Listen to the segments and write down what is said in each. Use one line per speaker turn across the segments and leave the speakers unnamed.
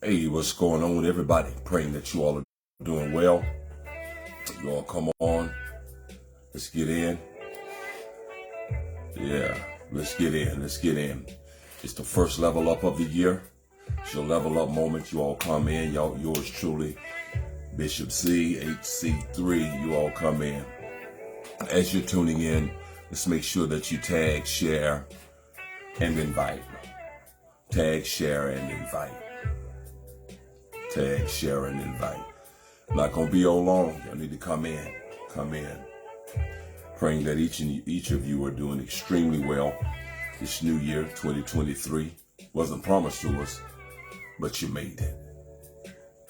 Hey, what's going on with everybody? Praying that you all are doing well. You all come on. Let's get in. Yeah, let's get in. Let's get in. It's the first level up of the year. It's your level up moment. You all come in. Y'all, yours truly, Bishop C, HC3. You all come in. As you're tuning in, let's make sure that you tag, share, and invite. Tag, share, and invite. Tag, share, and invite. Not gonna be all long. Y'all need to come in. Come in. Praying that each of you are doing extremely well. This new year, 2023, wasn't promised to us, but you made it.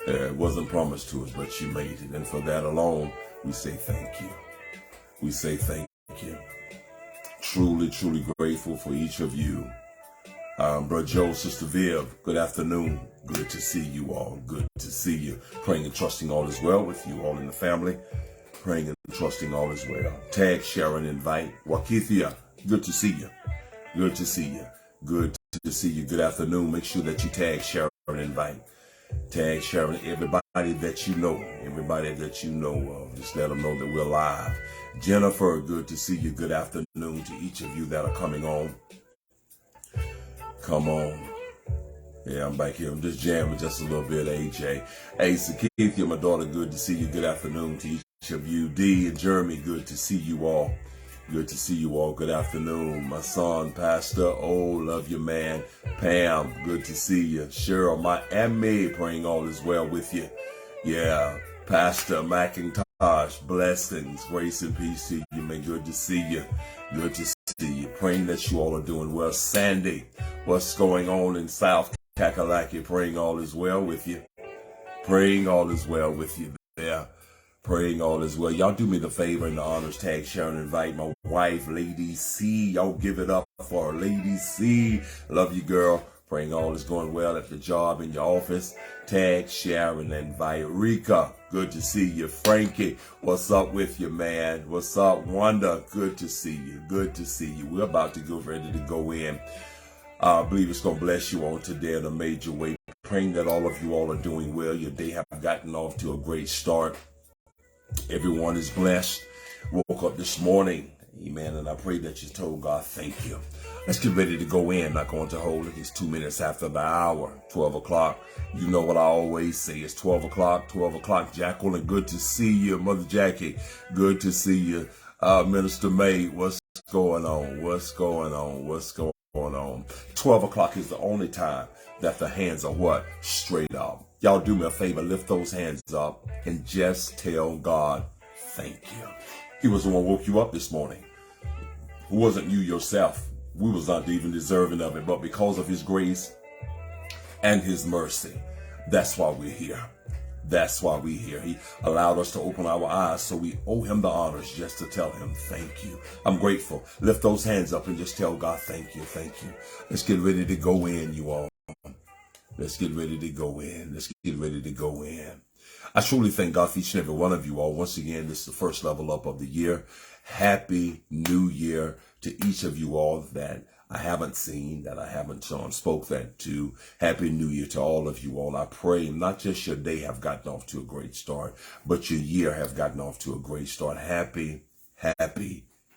It wasn't promised to us, but you made it. And for that alone, we say thank you. We say thank you. Truly, truly grateful for each of you. Brother Joe, Sister Viv, good afternoon. Good to see you all. Good to see you. Praying and trusting all is well with you all in the family. Praying and trusting all is well. Tag, share, and invite. Wakithia, good to see you. Good to see you. Good to see you. Good afternoon. Make sure that you tag, share, and invite. Tag, share, and everybody that you know. Everybody that you know of. Just let them know that we're live. Jennifer, good to see you. Good afternoon to each of you that are coming on. Come on. Yeah, I'm back here. I'm just jamming just a little bit, AJ. Hey, Sakithia, my daughter, good to see you. Good afternoon to each of you. D and Jeremy, good to see you all. Good to see you all. Good afternoon. My son, Pastor, oh, love you, man. Pam, good to see you. Cheryl, Miami, praying all is well with you. Yeah, Pastor McIntosh, blessings, grace and peace to you, man. Good to see you. Good to see you. Praying that you all are doing well. Sandy, what's going on in South Kakalaki? Praying all is well with you. Praying all is well with you there. Praying all is well. Y'all do me the favor and the honors. Tag, share, and invite my wife, Lady C. Y'all give it up for Lady C. Love you, girl. Praying all is going well at the job, in your office. Tag, share, and invite Rika. Good to see you. Frankie, what's up with you, man? What's up, Wanda? Good to see you. Good to see you. We're about to go ready to go in. I believe it's going to bless you on today in a major way. Praying that all of you all are doing well. Your day have gotten off to a great start. Everyone is blessed. Woke up this morning. Amen. And I pray that you told God, thank you. Let's get ready to go in. Not going to hold it. It's 2 minutes after the hour, 12 o'clock. You know what I always say. It's 12 o'clock, 12 o'clock. Jacqueline, good to see you. Mother Jackie, good to see you. Minister May, what's going on? What's going on? What's going on? 12 o'clock is the only time that the hands are what? Straight up. Y'all do me a favor, lift those hands up and just tell God, thank you. He was the one who woke you up this morning. Who wasn't you yourself? We was not even deserving of it, but because of his grace and his mercy, that's why we're here. That's why we're here. He allowed us to open our eyes, so we owe him the honors just to tell him thank you. I'm grateful. Lift those hands up and just tell God thank you, thank you. Let's get ready to go in, you all. Let's get ready to go in. Let's get ready to go in. I truly thank God for each and every one of you all. Once again, this is the first level up of the year. Happy New Year to each of you all that I haven't seen, that I haven't spoke that to. Happy New Year to all of you all. I pray not just your day have gotten off to a great start, but your year have gotten off to a great start. Happy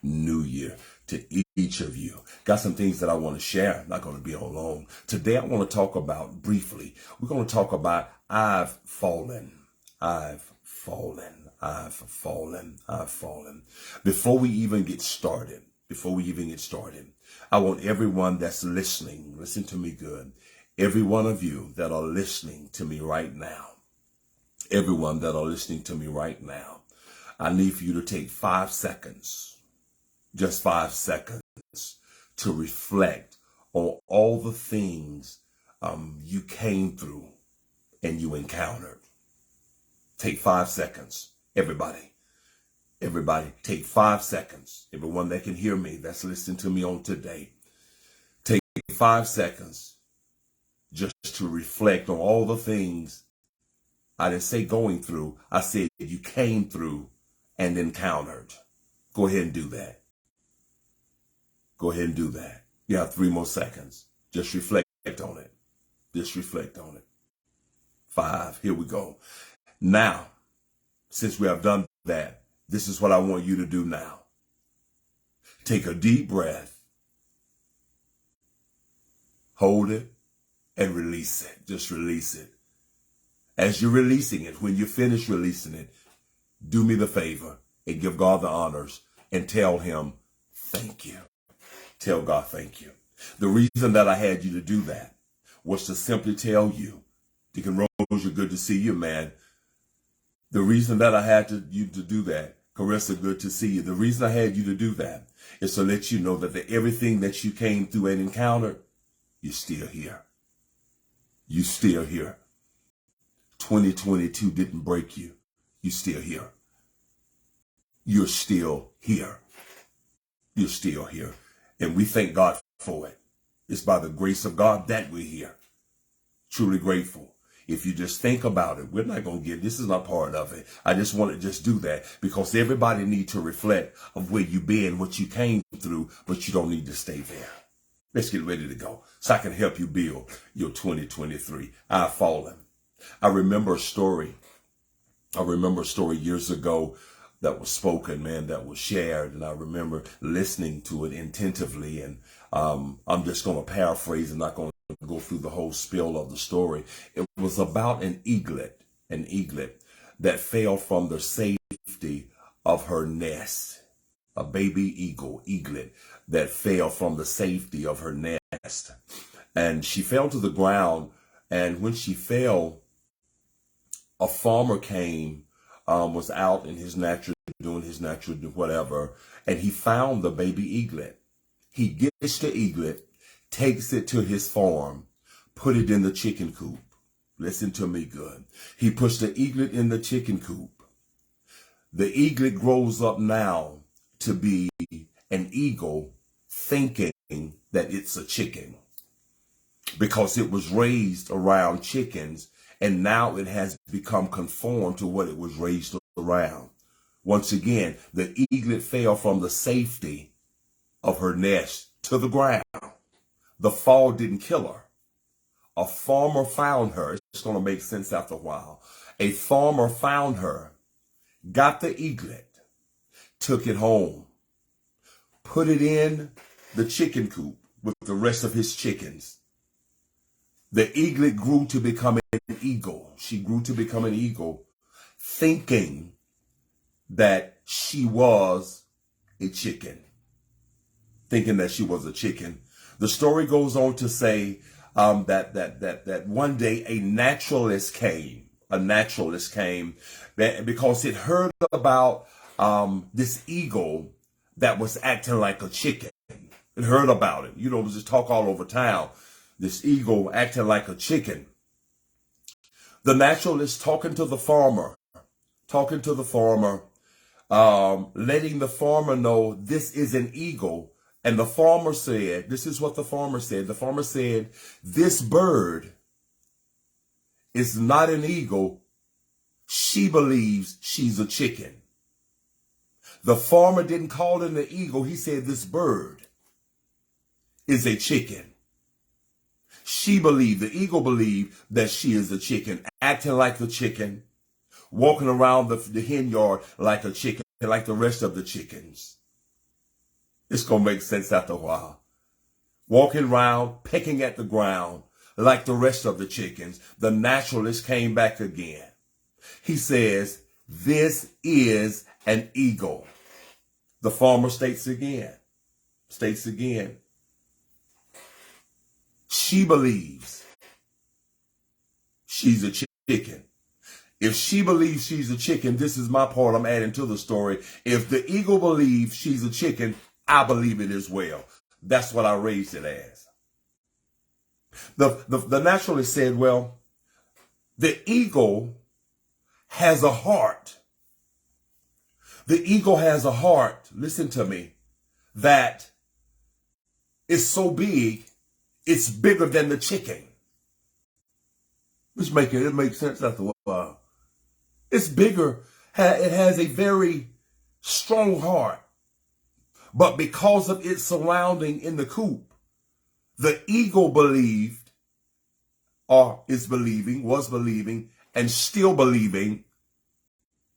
New Year to each of you. Got some things that I want to share. I'm not going to be alone. Today I want to talk about briefly. We're going to talk about I've fallen. I've fallen. I've fallen. I've fallen. Before we even get started, I want everyone that's listening, listen to me good. Every one of you that are listening to me right now, everyone that are listening to me right now, I need for you to take 5 seconds, just 5 seconds, to reflect on all the things you came through and you encountered. Take 5 seconds, everybody, take 5 seconds. Everyone that can hear me, that's listening to me on today, take 5 seconds just to reflect on all the things I didn't say going through. I said you came through and encountered. Go ahead and do that. Go ahead and do that. You have 3 more seconds. Just reflect on it. Just reflect on it. 5. Here we go. Now, since we have done that, this is what I want you to do now. Take a deep breath, hold it, and release it. Just release it. As you're releasing it, when you finish releasing it, do me the favor and give God the honors and tell him, thank you. Tell God, thank you. The reason that I had you to do that was to simply tell you, Deacon Rose, you're good to see you, man. The reason that I had you to do that, Carissa, good to see you. The reason I had you to do that is to let you know that everything that you came through and encountered, you're still here. You're still here. 2022 didn't break you. You're still here. You're still here. You're still here. And we thank God for it. It's by the grace of God that we're here. Truly grateful. If you just think about it, we're not going to get, this is not part of it. I just want to just do that because everybody needs to reflect of where you've been, what you came through, but you don't need to stay there. Let's get ready to go so I can help you build your 2023. I've fallen. I remember a story years ago that was spoken, man, that was shared. And I remember listening to it attentively. And I'm just going to paraphrase and not going to go through the whole spiel of the story. It was about an eaglet that fell from the safety of her nest. A baby eaglet that fell from the safety of her nest. And she fell to the ground. And when she fell, a farmer came, was out in his natural, doing his natural whatever, and he found the baby eaglet. He gets the eaglet, takes it to his farm, put it in the chicken coop. Listen to me good. He puts the eaglet in the chicken coop. The eaglet grows up now to be an eagle, thinking that it's a chicken because it was raised around chickens. And now it has become conformed to what it was raised around. Once again, the eaglet fell from the safety of her nest to the ground. The fall didn't kill her. A farmer found her. It's going to make sense after a while. A farmer found her, got the eaglet, took it home, put it in the chicken coop with the rest of his chickens. The eaglet grew to become an eagle. She grew to become an eagle, thinking that she was a chicken. Thinking that she was a chicken. The story goes on to say that one day a naturalist came. Because it heard about this eagle that was acting like a chicken. It heard about it. It was just talk all over town. This eagle acting like a chicken. The naturalist talking to the farmer, letting the farmer know this is an eagle. And the farmer said, this is what the farmer said. The farmer said, this bird is not an eagle. She believes she's a chicken. The farmer didn't call it an eagle. He said this bird is a chicken. The eagle believed that she is a chicken, acting like a chicken, walking around the hen yard like a chicken, like the rest of the chickens. It's going to make sense after a while. Walking around, pecking at the ground like the rest of the chickens. The naturalist came back again. He says, this is an eagle. The farmer states again. She believes she's a chicken. If she believes she's a chicken, this is my part I'm adding to the story. If the eagle believes she's a chicken, I believe it as well. That's what I raised it as. The naturalist said, well, the eagle has a heart. The eagle has a heart, listen to me, that is so big, it's bigger than the chicken. It makes sense after a while. It's bigger. It has a very strong heart. But because of its surrounding in the coop, the eagle believed, or is believing, was believing, and still believing,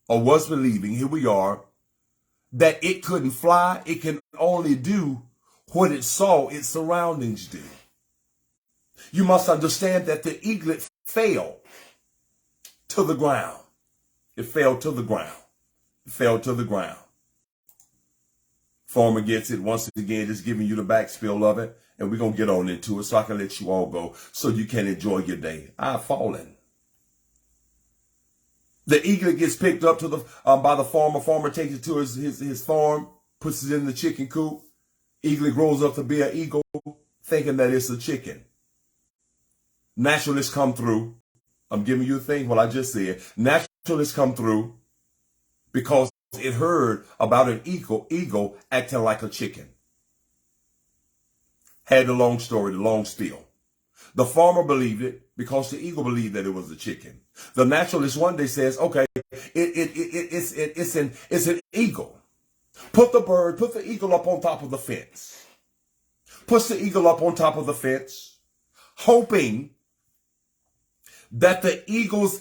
or was believing, here we are, that it couldn't fly. It can only do what it saw its surroundings do. You must understand that the eaglet fell to the ground. It fell to the ground. It fell to the ground. Farmer gets it once again, just giving you the backspill of it. And we're going to get on into it so I can let you all go so you can enjoy your day. I've fallen. The eaglet gets picked up to the by the farmer. Farmer takes it to his farm, puts it in the chicken coop. Eaglet grows up to be an eagle, thinking that it's a chicken. Naturalists come through. I'm giving you a thing, what I just said. Naturalists come through because it heard about an eagle acting like a chicken. Had the long story, the long spiel. The farmer believed it because the eagle believed that it was a chicken. The naturalist one day says, okay, it's an eagle. Put the eagle up on top of the fence. Puts the eagle up on top of the fence, hoping that the eagle's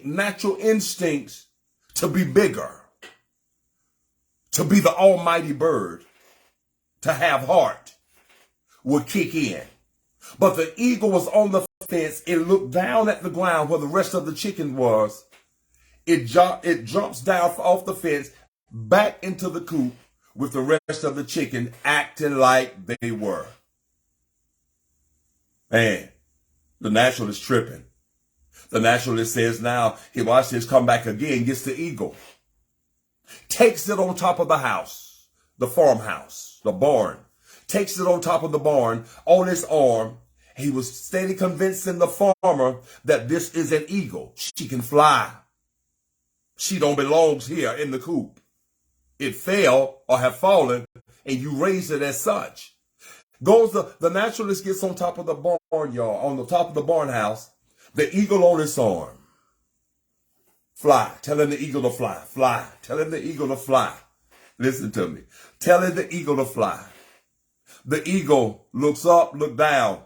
natural instincts to be bigger, to be the almighty bird, to have heart, would kick in. But the eagle was on the fence. It looked down at the ground where the rest of the chicken was. It jumps down off the fence, back into the coop with the rest of the chicken acting like they were. Man, the naturalist tripping. The naturalist says now, he watches this come back again, gets the eagle, takes it on top of the house, the farmhouse, the barn, takes it on top of the barn on his arm. He was steady convincing the farmer that this is an eagle. She can fly. She don't belong here in the coop. It fell or have fallen, and you raised it as such. Goes the naturalist gets on top of the barnyard, on the top of the barn house, the eagle on his arm. Fly. Telling the eagle to fly. Fly. Telling the eagle to fly. Listen to me. Telling the eagle to fly. The eagle looks up, look down,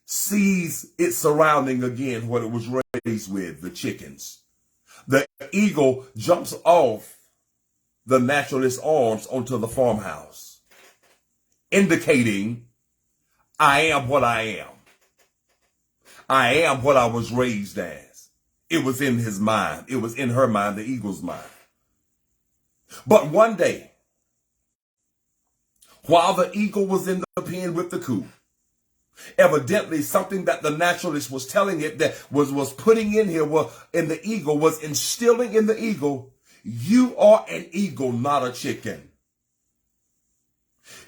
sees its surrounding again, what it was raised with, the chickens. The eagle jumps off the naturalist's arms onto the farmhouse, indicating, I am what I am. I am what I was raised as. It was in his mind. It was in her mind, the eagle's mind. But one day, while the eagle was in the pen with the coop, evidently something that the naturalist was telling it, that was putting in here, in the eagle, was instilling in the eagle, you are an eagle, not a chicken.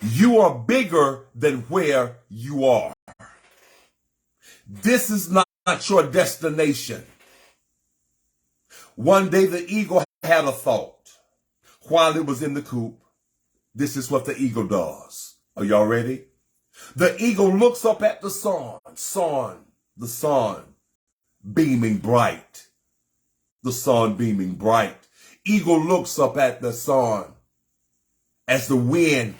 You are bigger than where you are. This is not your destination. One day the eagle had a thought while it was in the coop. This is what the eagle does. Are y'all ready? The eagle looks up at the the sun beaming bright. The sun beaming bright. Eagle looks up at the sun as the wind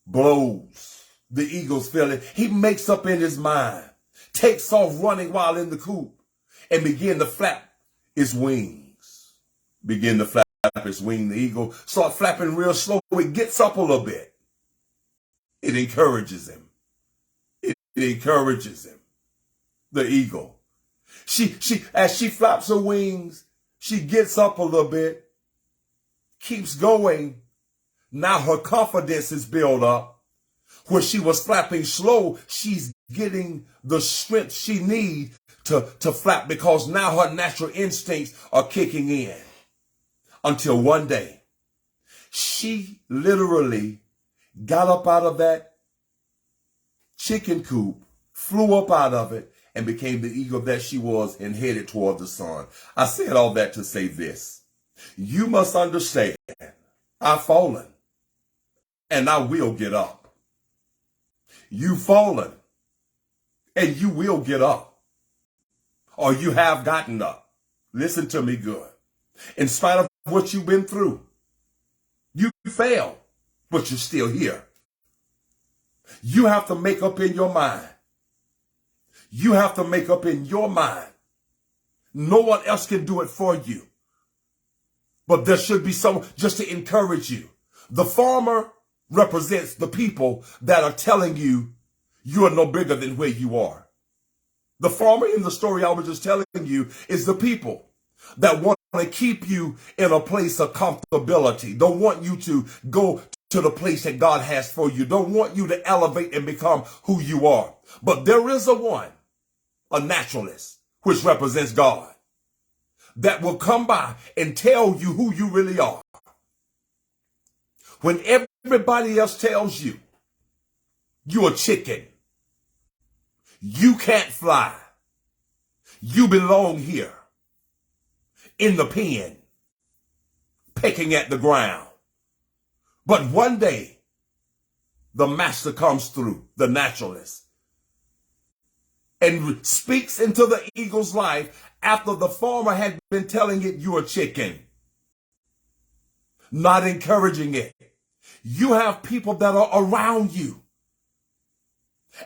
blows. The eagle's feeling. He makes up in his mind, takes off running while in the coop, and begin to flap his wings. Begin to flap his wing. The eagle start flapping real slow. It gets up a little bit. It encourages him. It encourages him. The eagle. As she flaps her wings, she gets up a little bit, keeps going. Now her confidence is built up. Where she was flapping slow, she's getting the strength she needs to flap, because now her natural instincts are kicking in. Until one day, she literally got up out of that chicken coop, flew up out of it, and became the eagle that she was and headed toward the sun. I said all that to say this. You must understand, I've fallen, and I will get up. You've fallen, and you will get up. Or you have gotten up. Listen to me good. In spite of what you've been through, you failed, but you're still here. You have to make up in your mind. You have to make up in your mind. No one else can do it for you. But there should be someone just to encourage you. The farmer represents the people that are telling you you are no bigger than where you are. The farmer in the story I was just telling you is the people that want to keep you in a place of comfortability. Don't want you to go to the place that God has for you. Don't want you to elevate and become who you are. But there is a naturalist, which represents God, that will come by and tell you who you really are. When everybody else tells you you're a chicken, you can't fly, you belong here in the pen, pecking at the ground. But one day, the master comes through, the naturalist, and speaks into the eagle's life after the farmer had been telling it you're a chicken, not encouraging it. You have people that are around you,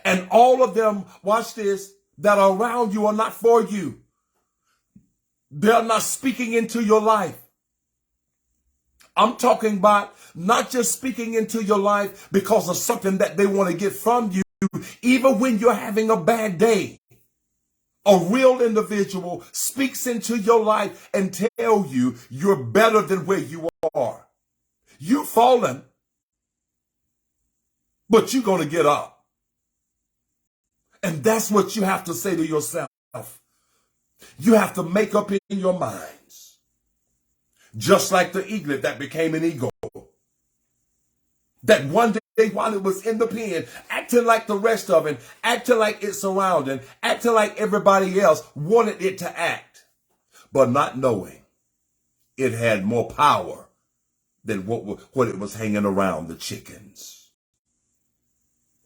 and all of them, watch this, that are around you are not for you. They're not speaking into your life. I'm talking about not just speaking into your life because of something that they want to get from you, even when you're having a bad day. A real individual speaks into your life and tell you you're better than where you are. You've fallen, but you're going to get up. And that's what you have to say to yourself. You have to make up in your minds. Just like the eaglet that became an eagle. That one day while it was in the pen, acting like the rest of it, acting like its surrounding, acting like everybody else wanted it to act, but not knowing it had more power than what it was hanging around the chickens.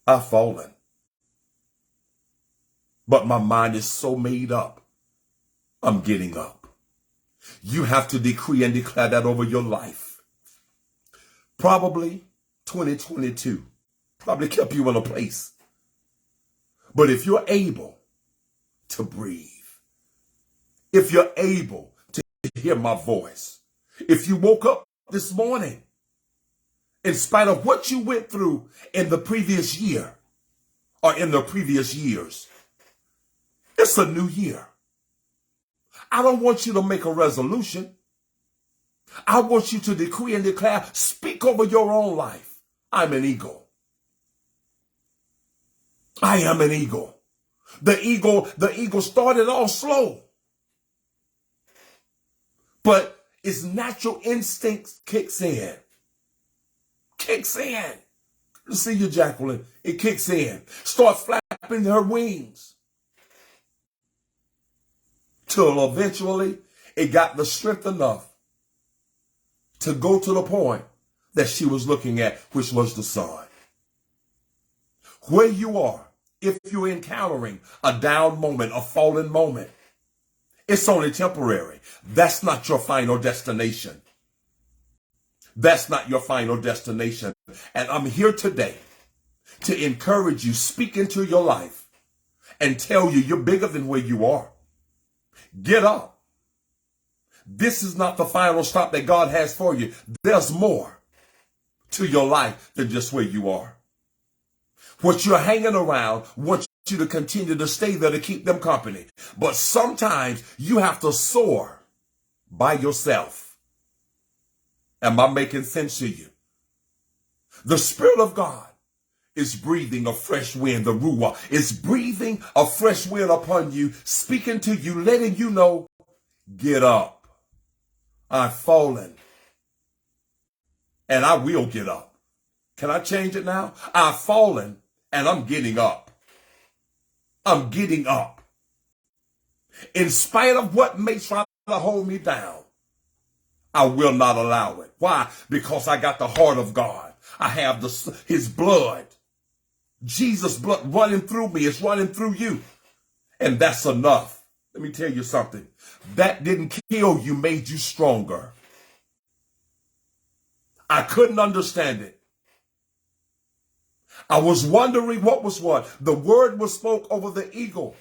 I've fallen. But my mind is so made up. I'm getting up. You have to decree and declare that over your life. Probably 2022 probably kept you in a place. But if you're able to breathe, if you're able to hear my voice, if you woke up this morning, in spite of what you went through in the previous year or in the previous years, it's a new year. I don't want you to make a resolution. I want you to decree and declare, speak over your own life. I'm an eagle. I am an eagle. The eagle started off slow, but its natural instincts kicks in. Kicks in. See you, Jacqueline. It kicks in. Starts flapping her wings. Till eventually it got the strength enough to go to the point that she was looking at, which was the sun. Where you are, if you're encountering a down moment, a fallen moment, it's only temporary. That's not your final destination. That's not your final destination. And I'm here today to encourage you, speak into your life, and tell you you're bigger than where you are. Get up. This is not the final stop that God has for you. There's more to your life than just where you are. What you're hanging around wants you to continue to stay there to keep them company. But sometimes you have to soar by yourself. Am I making sense to you? The Spirit of God is breathing a fresh wind. The Ruah is breathing a fresh wind upon you, speaking to you, letting you know, get up. I've fallen, and I will get up. Can I change it now? I've fallen, and I'm getting up. I'm getting up. In spite of what may try to hold me down, I will not allow it. Why? Because I got the heart of God. I have his blood. Jesus' blood running through me. It's running through you. And that's enough. Let me tell you something. That didn't kill you, made you stronger. I couldn't understand it. I was wondering what was what. The word was spoke over the eagle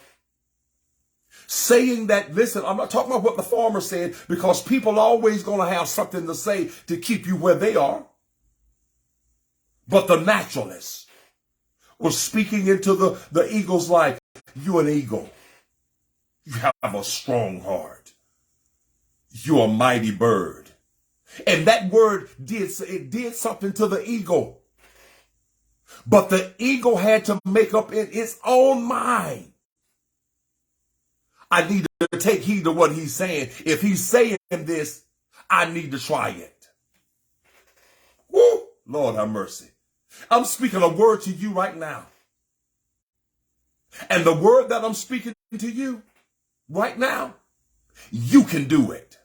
Saying that, listen, I'm not talking about what the farmer said, because people are always going to have something to say to keep you where they are. But the naturalist was speaking into the eagle's life. You're an eagle. You have a strong heart. You're a mighty bird. And that word did something to the eagle. But the eagle had to make up in its own mind. I need to take heed to what he's saying. If he's saying this, I need to try it. Woo! Lord have mercy. I'm speaking a word to you right now. And the word that I'm speaking to you right now, you can do it.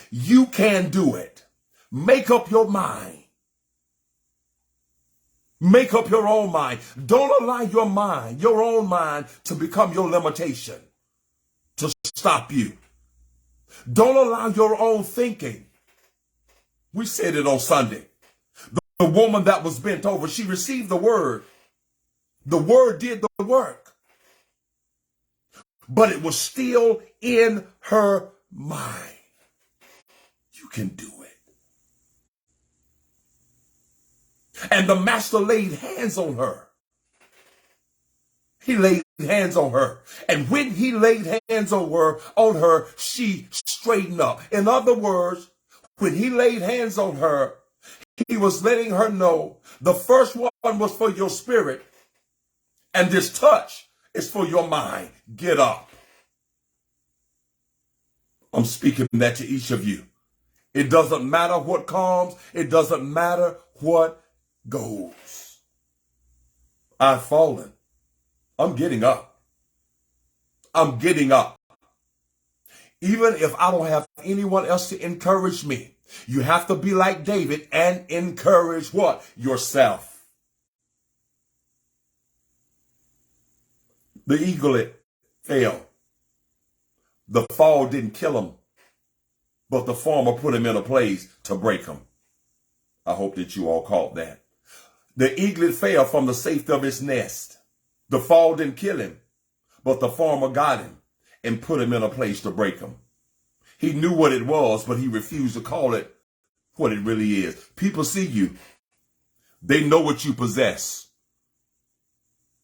You can do it. Make up your mind. Make up your own mind. Don't allow your own mind, to become your limitation, to stop you. Don't allow your own thinking. We said it on Sunday. The woman that was bent over, she received the word. The word did the work. But it was still in her mind. You can do it. And the master laid hands on her. He laid hands on her. And when he laid hands on her, she straightened up. In other words, when he laid hands on her, he was letting her know the first one was for your spirit, and this touch is for your mind. Get up. I'm speaking that to each of you. It doesn't matter what comes. It doesn't matter what goes. I've fallen. I'm getting up. I'm getting up. Even if I don't have anyone else to encourage me, you have to be like David and encourage what? Yourself. The eaglet fell. The fall didn't kill him, but the farmer put him in a place to break him. I hope that you all caught that. The eaglet fell from the safety of his nest. The fall didn't kill him, but the farmer got him and put him in a place to break him. He knew what it was, but he refused to call it what it really is. People see you. They know what you possess.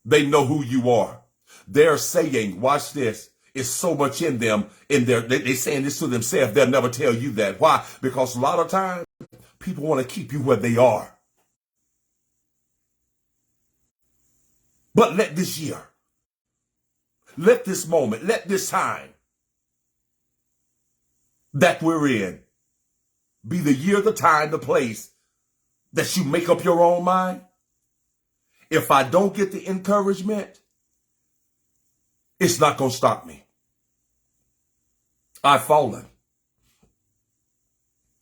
They know who you are. They're saying, watch this, it's so much in them, they're saying this to themselves. They'll never tell you that. Why? Because a lot of times, people want to keep you where they are. But let this year, let this moment, let this time that we're in be the year, the time, the place that you make up your own mind. If I don't get the encouragement, it's not going to stop me. I've fallen.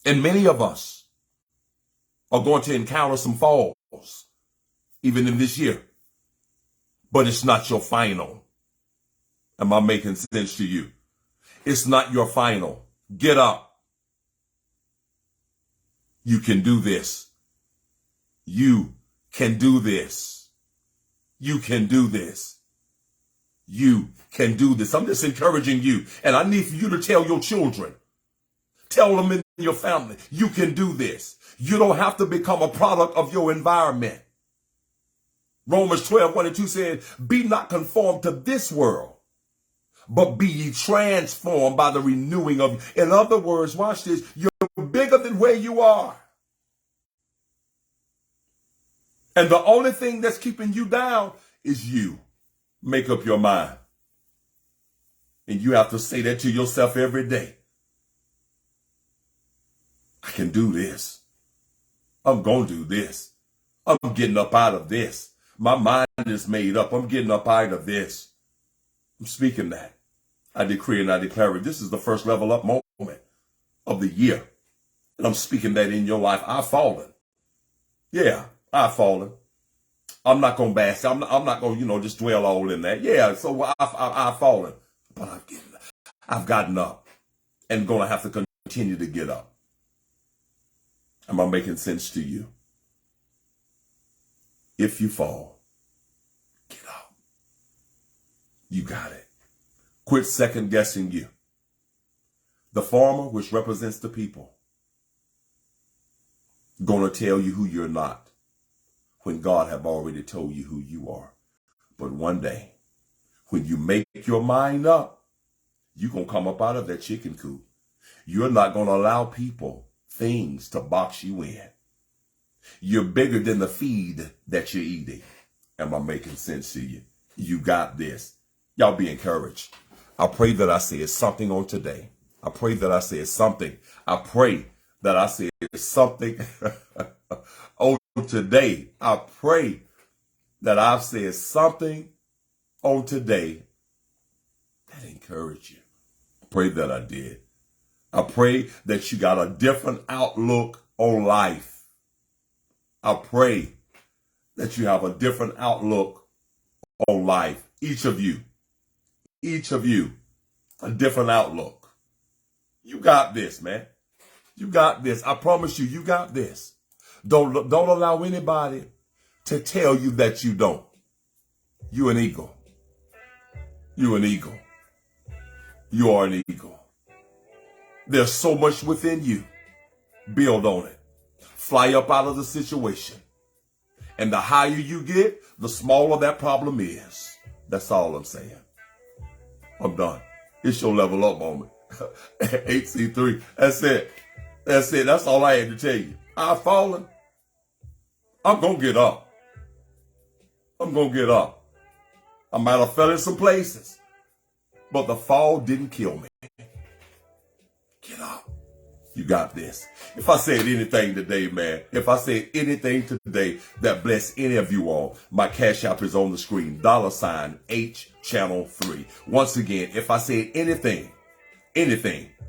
And many of us are going to encounter some falls, even in this year. But it's not your final. Am I making sense to you? It's not your final. Get up. You can do this. You can do this. You can do this. You can do this. I'm just encouraging you. And I need for you to tell your children. Tell them in your family. You can do this. You don't have to become a product of your environment. Romans 12:1-2 said, be not conformed to this world, but be ye transformed by the renewing of. In other words, watch this. You're bigger than where you are. And the only thing that's keeping you down is you. Make up your mind. And you have to say that to yourself every day. I can do this. I'm going to do this. I'm getting up out of this. My mind is made up. I'm getting up out of this. I'm speaking that. I decree and I declare it. This is the first level up moment of the year. And I'm speaking that in your life. I've fallen. Yeah, I've fallen. I'm not going to bash. I'm not going to, just dwell all in that. Yeah, so I've fallen. But I've gotten up and going to have to continue to get up. Am I making sense to you? If you fall, get up. You got it. Quit second guessing you. The farmer, which represents the people, gonna tell you who you're not when God have already told you who you are. But one day, when you make your mind up, you're gonna come up out of that chicken coop. You're not gonna allow people, things to box you in. You're bigger than the feed that you're eating. Am I making sense to you? You got this. Y'all be encouraged. I pray that I said something on today. I pray that I said something. I pray that I said something on today. I pray that I've said something on today that encouraged you. I pray that I did. I pray that you got a different outlook on life. I pray that you have a different outlook on life. Each of you, a different outlook. You got this, man. You got this. I promise you, you got this. Don't allow anybody to tell you that you don't. You're an eagle. You're an eagle. You are an eagle. There's so much within you. Build on it. Fly up out of the situation. And the higher you get, the smaller that problem is. That's all I'm saying. I'm done. It's your level up moment. HC3. That's it. That's it. That's all I had to tell you. I've fallen. I'm going to get up. I'm going to get up. I might have fell in some places, but the fall didn't kill me. Get up. You got this. If I said anything today, man, if I said anything today that bless any of you all, my cash app is on the screen. $H channel 3. Once again, if I said anything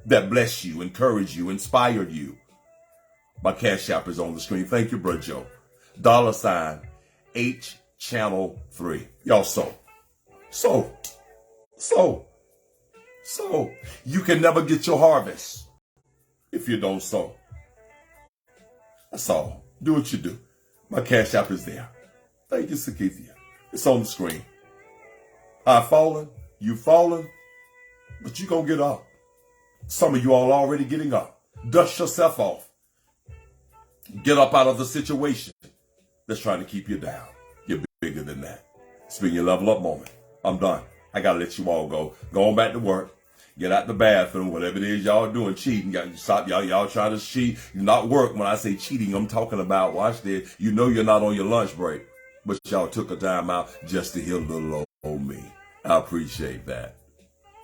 that bless you, encourage you, inspired you, my cash app is on the screen. Thank you, Brother Joe. $H channel 3. Y'all So you can never get your harvest if you don't sow. That's all. Do what you do. My cash app is there. Thank you, Sakithia. It's on the screen. I've fallen. You've fallen. But you're going to get up. Some of you all already getting up. Dust yourself off. Get up out of the situation that's trying to keep you down. You're bigger than that. It's been your level up moment. I'm done. I got to let you all go. Go on back to work. Get out the bathroom, whatever it is y'all doing, cheating. Stop y'all trying to cheat. Not work. When I say cheating, I'm talking about, watch this. You know you're not on your lunch break, but y'all took a time out just to hear little old me. I appreciate that.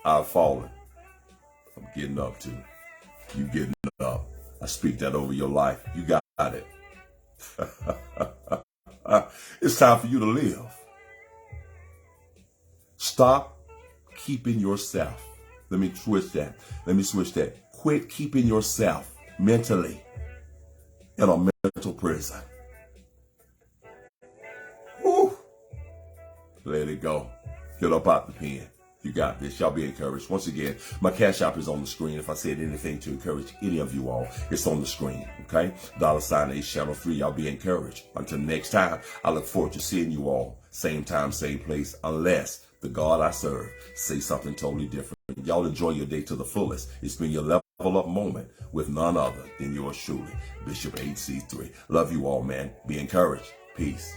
I've fallen. I'm getting up too. You getting up. I speak that over your life. You got it. It's time for you to live. Stop keeping yourself. Let me switch that. Quit keeping yourself mentally in a mental prison. Woo. Let it go. Get up out the pen. You got this. Y'all be encouraged. Once again, my cash app is on the screen. If I said anything to encourage any of you all, it's on the screen. Okay? $H channel 3. Y'all be encouraged. Until next time, I look forward to seeing you all. Same time, same place. Unless the God I serve say something totally different. Y'all enjoy your day to the fullest. It's been your level up moment with none other than yours truly, Bishop HC3. Love you all, man. Be encouraged. Peace.